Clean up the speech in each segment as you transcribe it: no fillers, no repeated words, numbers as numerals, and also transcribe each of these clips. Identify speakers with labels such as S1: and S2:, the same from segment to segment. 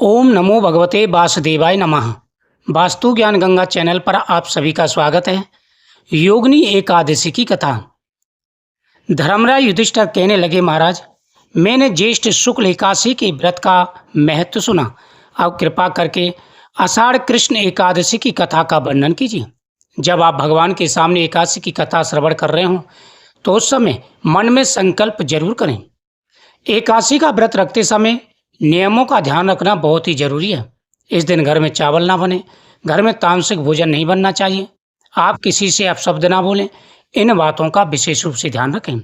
S1: ओम नमो भगवते वासुदेवाय नमः। वास्तु ज्ञान गंगा चैनल पर आप सभी का स्वागत है। योगिनी एकादशी की कथा। धर्मराज युधिष्ठिर कहने लगे, महाराज, मैंने ज्येष्ठ शुक्ल एकादशी के व्रत का महत्व सुना। अब कृपा करके आषाढ़ कृष्ण एकादशी की कथा का वर्णन कीजिए। जब आप भगवान के सामने एकादशी की कथा श्रवण कर रहे हों तो उस समय मन में संकल्प जरूर करें। एकादशी का व्रत रखते समय नियमों का ध्यान रखना बहुत ही जरूरी है। इस दिन घर में चावल ना बने, घर में तामसिक भोजन नहीं बनना चाहिए, आप किसी से अपशब्द ना बोलें। इन बातों का विशेष रूप से ध्यान रखें।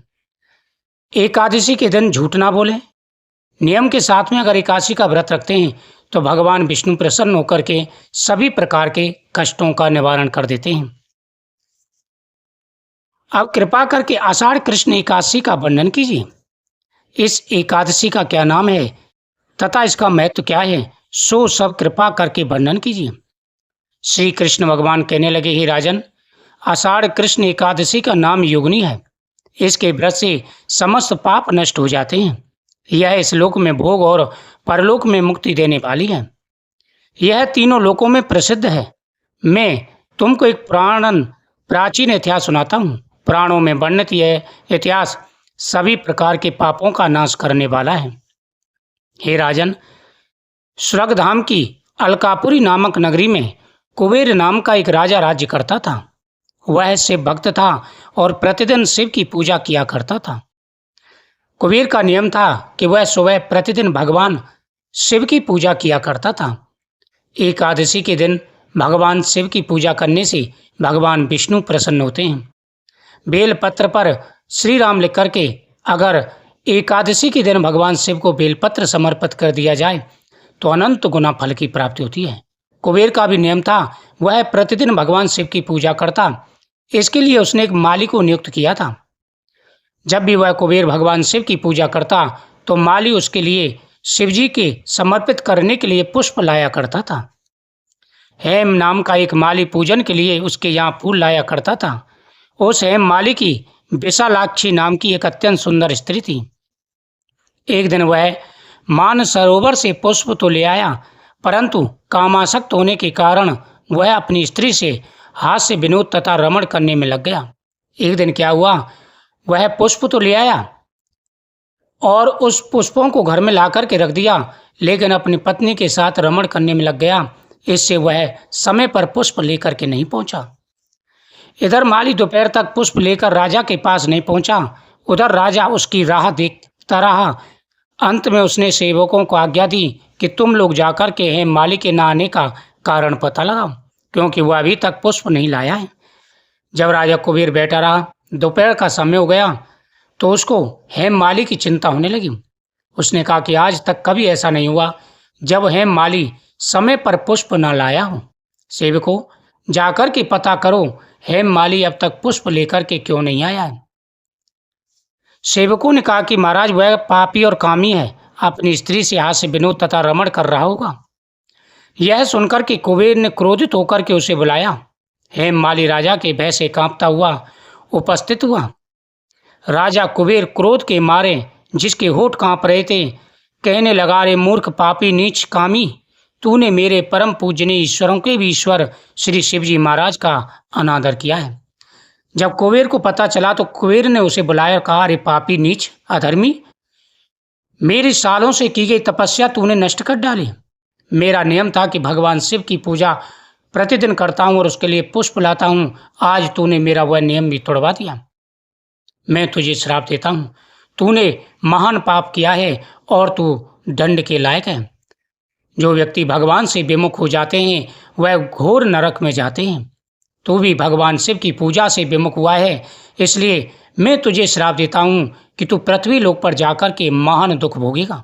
S1: एकादशी के दिन झूठ ना बोलें। नियम के साथ में अगर एकादशी का व्रत रखते हैं तो भगवान विष्णु प्रसन्न होकर के सभी प्रकार के कष्टों का निवारण कर देते हैं। अब कृपा करके आषाढ़ कृष्ण एकादशी का वर्णन कीजिए। इस एकादशी का क्या नाम है तथा इसका महत्व क्या है, सो सब कृपा करके वर्णन कीजिए। श्री कृष्ण भगवान कहने लगे, हे राजन, आषाढ़ कृष्ण एकादशी का नाम योगिनी है। इसके व्रत से समस्त पाप नष्ट हो जाते हैं। यह इस लोक में भोग और परलोक में मुक्ति देने वाली है। यह तीनों लोकों में प्रसिद्ध है। मैं तुमको एक प्राचीन इतिहास सुनाता हूँ। पुराणों में वर्णित यह इतिहास सभी प्रकार के पापों का नाश करने वाला है। हे राजन, स्वर्गधाम की अलकापुरी नामक नगरी में कुबेर नाम का एक राजा राज्य करता था। वह शिव भक्त था और प्रतिदिन शिव की पूजा किया करता था। कुबेर का नियम था कि वह सुबह प्रतिदिन भगवान शिव की पूजा किया करता था। एकादशी के दिन भगवान शिव की पूजा करने से भगवान विष्णु प्रसन्न होते हैं। बेलपत्र पर श्री राम लिख करके अगर एकादशी के दिन भगवान शिव को बेलपत्र समर्पित कर दिया जाए तो अनंत गुना फल की प्राप्ति होती है। कुबेर का भी नियम था, वह प्रतिदिन भगवान शिव की पूजा करता। इसके लिए उसने एक माली को नियुक्त किया था। जब भी वह कुबेर भगवान शिव की पूजा करता तो माली उसके लिए शिव जी के समर्पित करने के लिए पुष्प लाया करता था। हेम नाम का एक माली पूजन के लिए उसके यहाँ फूल लाया करता था। उस हेम माली की विशालाक्षी नाम की एक अत्यंत सुंदर स्त्री थी। एक दिन वह मानसरोवर से पुष्प तो ले आया, परंतु कामासक्त होने के कारण वह अपनी स्त्री से हाथ से विनोद तथा रमण करने में लग गया। एक दिन क्या हुआ, वह पुष्प तो ले आया और उस पुष्पों को घर में ला कर के रख दिया, लेकिन अपनी पत्नी के साथ रमण करने में लग गया। इससे वह समय पर पुष्प लेकर के नहीं पहुंचा। इधर माली दोपहर तक पुष्प लेकर राजा के पास नहीं पहुंचा। उधर राजा उसकी राह देखता रहा। अंत में उसने सेवकों को आज्ञा दी कि तुम लोग जाकर के हेम माली के न आने का कारण पता लगाओ, क्योंकि वह अभी तक पुष्प नहीं लाया है। जब राजा कुबेर बैठा रहा, दोपहर का समय हो गया तो उसको हेम माली की चिंता होने लगी। उसने कहा कि आज तक कभी ऐसा नहीं हुआ जब हेम माली समय पर पुष्प न लाया हो। सेवकों, जाकर के पता करो हेम माली अब तक पुष्प लेकर के क्यों नहीं आया है। सेवकों ने कहा कि महाराज, वह पापी और कामी है, अपनी स्त्री से हाथ से विनोद तथा रमण कर रहा होगा। यह सुनकर के कुबेर ने क्रोधित होकर के उसे बुलाया। हेम माली राजा के भय से कांपता हुआ उपस्थित हुआ। राजा कुबेर क्रोध के मारे, जिसके होठ कांप रहे थे, कहने लगा, रे मूर्ख, पापी, नीच, कामी, तूने मेरे परम पूजनीय ईश्वरों के भी ईश्वर श्री शिवजी महाराज का अनादर किया है। जब कुबेर को पता चला तो कुबेर ने उसे बुलाया और कहा, रे पापी, नीच, अधर्मी, मेरी सालों से की गई तपस्या तूने नष्ट कर डाली। मेरा नियम था कि भगवान शिव की पूजा प्रतिदिन करता हूँ और उसके लिए पुष्प लाता हूँ। आज तूने मेरा वह नियम भी तोड़वा दिया। मैं तुझे श्राप देता हूँ। तूने महान पाप किया है और तू दंड के लायक है। जो व्यक्ति भगवान से विमुख हो जाते हैं वह घोर नरक में जाते हैं। तू भी भगवान शिव की पूजा से विमुख हुआ है, इसलिए मैं तुझे श्राप देता हूँ कि तू पृथ्वी लोक पर जाकर के महान दुख भोगेगा।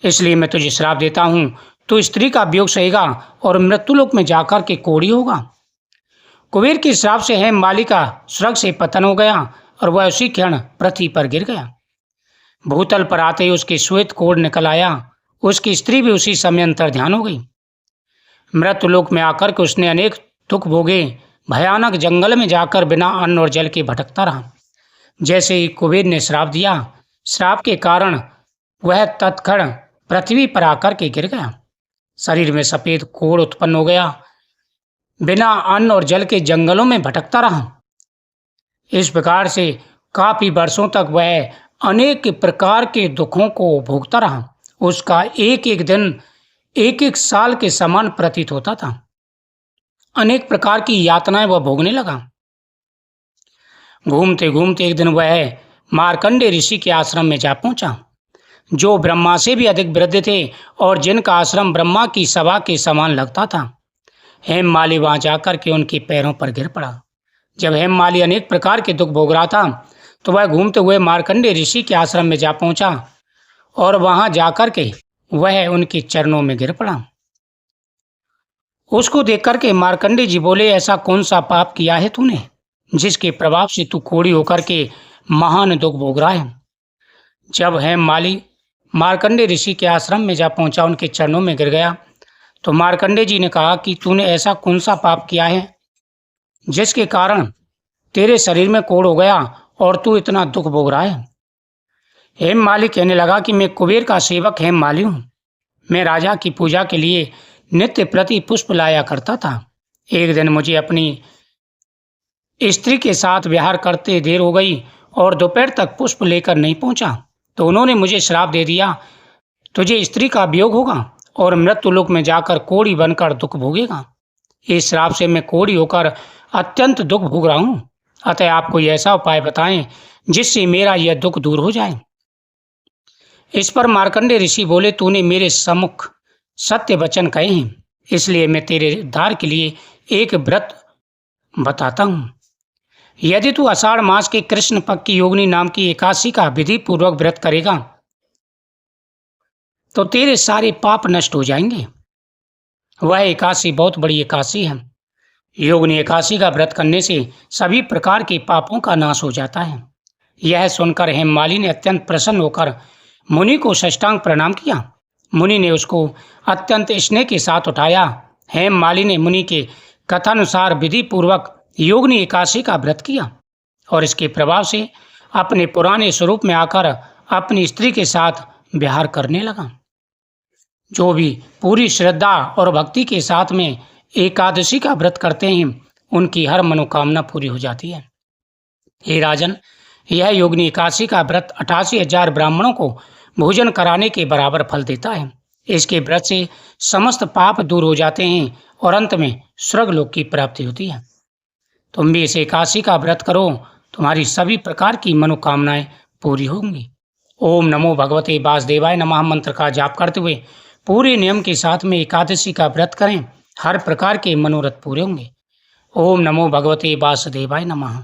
S1: इसलिए मैं तुझे श्राप देता हूँ, तू स्त्री का वियोग सहेगा और मृत्युलोक में जाकर के कोढ़ी होगा। कुबेर के श्राप से हेम माली का स्वर्ग से पतन हो गया और वह उसी क्षण पृथ्वी पर गिर गया। भूतल पर आते ही उसके श्वेत कोढ़ निकल आया। उसकी स्त्री भी उसी समय अंतर्ध्यान हो गई। मृत्युलोक में आकर के उसने अनेक दुख भोगे। भयानक जंगल में जाकर बिना अन्न और जल के भटकता रहा। जैसे ही कुबेर ने श्राप दिया, श्राप के कारण वह तत्क्षण पृथ्वी पर आकर के गिर गया। शरीर में सफेद कोढ़ उत्पन्न हो गया। बिना अन्न और जल के जंगलों में भटकता रहा। इस प्रकार से काफी वर्षों तक वह अनेक प्रकार के दुखों को भोगता रहा। उसका एक एक दिन एक एक साल के समान प्रतीत होता था। अनेक प्रकार की यातनाएं वह भोगने लगा। घूमते घूमते एक दिन वह मार्कंडे ऋषि के आश्रम में जा पहुंचा, जो ब्रह्मा से भी अधिक वृद्ध थे और जिनका आश्रम ब्रह्मा की सभा के समान लगता था। हेममाली वहां जाकर के उनके पैरों पर गिर पड़ा। जब हेममाली अनेक प्रकार के दुख भोग रहा था तो वह घूमते हुए मार्कंडे ऋषि के आश्रम में जा पहुंचा और वहां जाकर के वह उनके चरणों में गिर पड़ा। उसको देख करके मार्कंडे जी बोले, ऐसा कौन सा पाप किया है तूने जिसके प्रभाव से तू कोढ़ी होकर के महान दुख भोग रहा है। जब हेममाली मार्कंडे ऋषि के आश्रम में जा पहुंचा, उनके चरणों में गिर गया, तो मार्कंडे जी ने कहा कि तूने ऐसा कौन सा पाप किया है जिसके कारण तेरे शरीर में कोढ़ हो गया और तू इतना दुख भोग रहा है। हेममाली कहने लगा कि मैं कुबेर का सेवक हेममाली हूँ। मैं राजा की पूजा के लिए नित्य प्रति पुष्प लाया करता था। एक दिन मुझे अपनी स्त्री के साथ विहार करते देर हो गई और दोपहर तक पुष्प लेकर नहीं पहुंचा, तो उन्होंने मुझे श्राप दे दिया, तुझे स्त्री का वियोग होगा और मृत्युलोक में जाकर कोढ़ी बनकर दुख भोगेगा। इस श्राप से मैं कोढ़ी होकर अत्यंत दुख भोग रहा हूँ। अतः आप कोई ऐसा उपाय बताएं जिससे मेरा यह दुख दूर हो जाए। इस पर मार्कंडे ऋषि बोले, तूने मेरे सम्मुख सत्य वचन कहे हैं, इसलिए मैं तेरे उद्धार के लिए एक व्रत बताता हूँ। यदि तू आषाढ़ मास के कृष्ण पक्ष की योगिनी नाम की एकादशी का विधि पूर्वक व्रत करेगा तो तेरे सारे पाप नष्ट हो जाएंगे। वह एकादशी बहुत बड़ी एकादशी है। योगिनी एकादशी का व्रत करने से सभी प्रकार के पापों का नाश हो जाता है। यह सुनकर हेममाली ने अत्यंत प्रसन्न होकर मुनि को साष्टांग प्रणाम किया। मुनि ने उसको अत्यंत स्नेह के साथ उठाया। हेममाली ने मुनि के कथानुसार विधि पूर्वक योगिनी एकादशी का व्रत किया और इसके प्रभाव से अपने पुराने स्वरूप में आकर अपनी स्त्री के साथ विहार करने लगा। जो भी पूरी श्रद्धा और भक्ति के साथ में एकादशी का व्रत करते हैं, उनकी हर मनोकामना पूरी हो जाती है। हे राजन, यह योगिनी एकादशी का व्रत 88,000 ब्राह्मणों को भोजन कराने के बराबर फल देता है। इसके व्रत से समस्त पाप दूर हो जाते हैं और अंत में स्वर्गलोक की प्राप्ति होती है। तुम भी इस एकादशी का व्रत करो, तुम्हारी सभी प्रकार की मनोकामनाएं पूरी होंगी। ओम नमो भगवते वासुदेवाय नमः मंत्र का जाप करते हुए पूरे नियम के साथ में एकादशी का व्रत करें, हर प्रकार के मनोरथ पूरे होंगे। ओम नमो भगवते वासुदेवाय नमः।